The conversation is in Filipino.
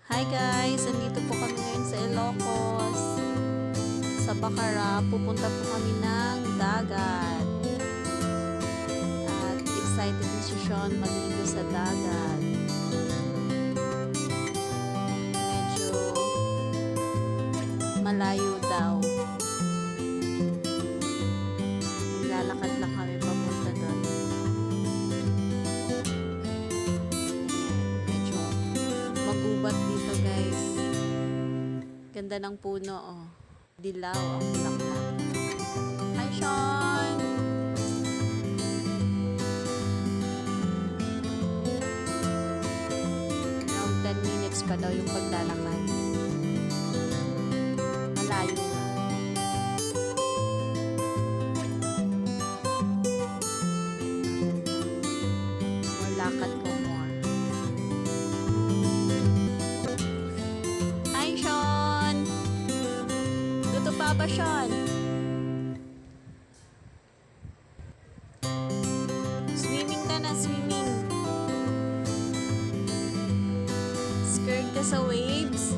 Hi guys! Andito po kami ngayon sa Ilocos. Sa Bacara, pupunta po kami ng dagat. At excited na si Sean maligo sa dagat. Medyo malayo daw. Lalakad lang kami papunta doon. Medyo magubat dito guys. Ganda ng puno oh. Dilaw ang bulaklak. Hi Sean! Around 10 minutes pa daw yung paglalakad. Malayo na. More lakad ko more. Hi Sean! Luto pa Sean? Swimming ka na, swimming. Scared ka sa waves?